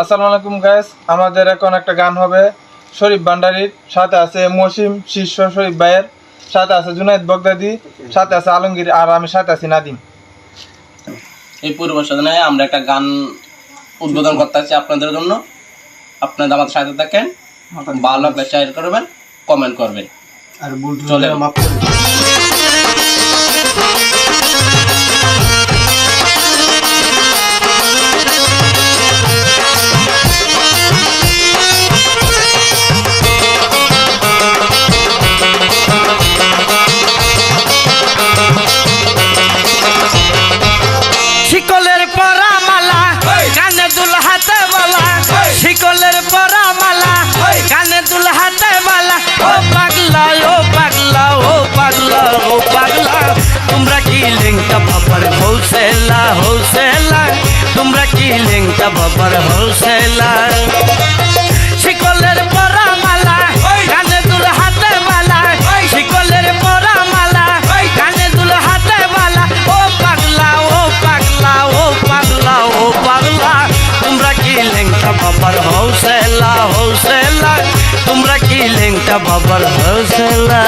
আসসালামু আলাইকুম গাইস, আমাদের এখন একটা গান হবে শরীফ ভান্ডারীর, সাথে আছে মসিম শিষ্য শরীফ ভাইয়ের, সাথে আছে জুনায়েদ বগদাদি, সাথে আছে আলমগীর, আর আমি সাথে আছি নাদিম। এই পরিবেশনায় আমরা একটা গান উদ্বোধন করতে আছি আপনাদের জন্য। আপনাদের আমাদের সাথে থাকেন, ভালো লাগলে শেয়ার করবেন, কমেন্ট করবেন। আর ভুল চলে মাফ করে শিকলের পরা মালা কানে দুল হাতে মালা, শিকলের পরা মালা কানে দুল হাতে মালা। ও পাগলা ও পাগলা ও পাগলা ও পাগলা, তোমরা কি লিঙ্কা বাবার হোলসেলা হোলসেলা, তোমরা কি লিঙ্কা বাবার হোলসেলা। শিকলের পরা মালা কানে দুল হাতে মালা, শিকলের পরা মালা কানে দুল হাতে মালা। ও পাগলা ও পাগলা ও পাগলা ও পাগলা, তোমরা কি লিঙ্কা বাবার হোলসেলা হোলসেলা, তোমরা কি লিঙ্কা বাবার হোলসেলা।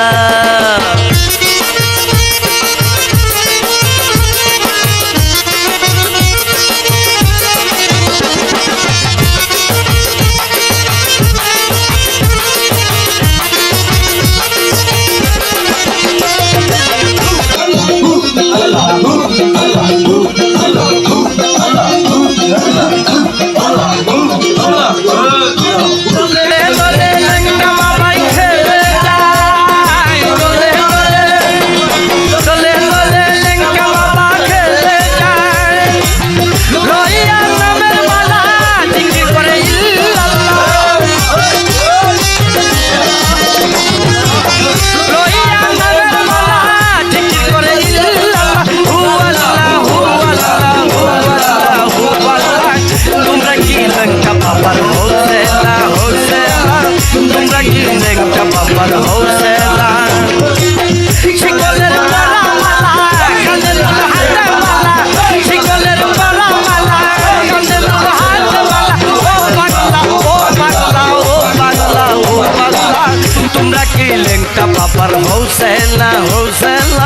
বাবার হোলসেলা হোলসেলা,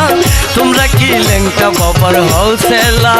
তোমরা কি লিঙ্কা বাবার হোলসেলা।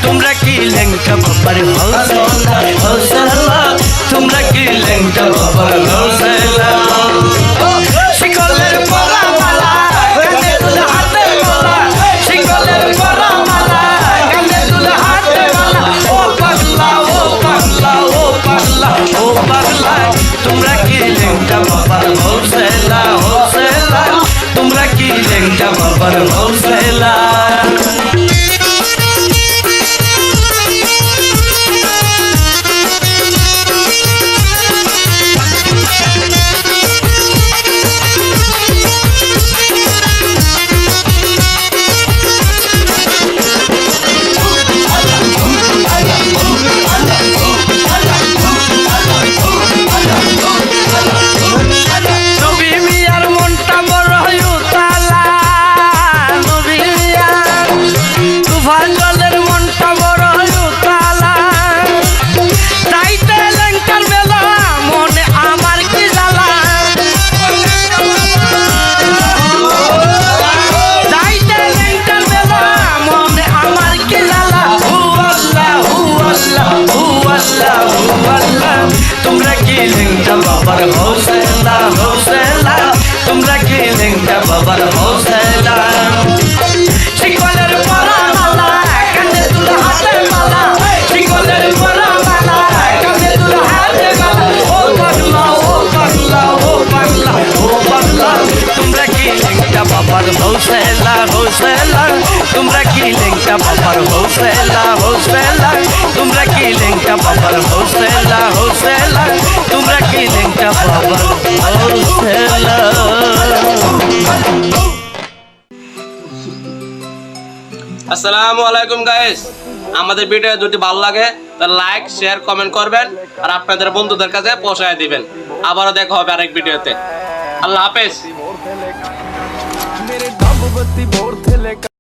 তোমরা কি লিঙ্কা বাবার হোলসেলা হোলসেলা, তোমরা কি লিঙ্কা বাবার হোলসেলা। শিকলের পরা মালা কানে দুল হাতে মালা, শিকলের পরা মালা কানে দুল হাতে মালা। ও পাগলা ও পাগলা ও পাগলা ও পাগলা, তোমরা কি লিঙ্কা বাবার হোলসেলা হোলসেলা, তোমরা কি লিঙ্কা বাবার হোলসেলা। তোমরা কি লেংটা বাবার হোসেলা হোসেলা তোমরা কি লেংটা বাবার হোসেলা হোসেলা তোমরা কি লেংটা বাবার হোসেলা হোসেলা তোমরা কি লেংটা বাবার হোসেলা। আসসালামু আলাইকুম গাইস, আমাদের ভিডিও যদি ভালো লাগে তাহলে লাইক শেয়ার কমেন্ট করবেন আর আপনাদের বন্ধুদের কাছে পৌঁছায় দিবেন। আবারও দেখা হবে আরেক ভিডিওতে। আল্লাহ হাফেজ।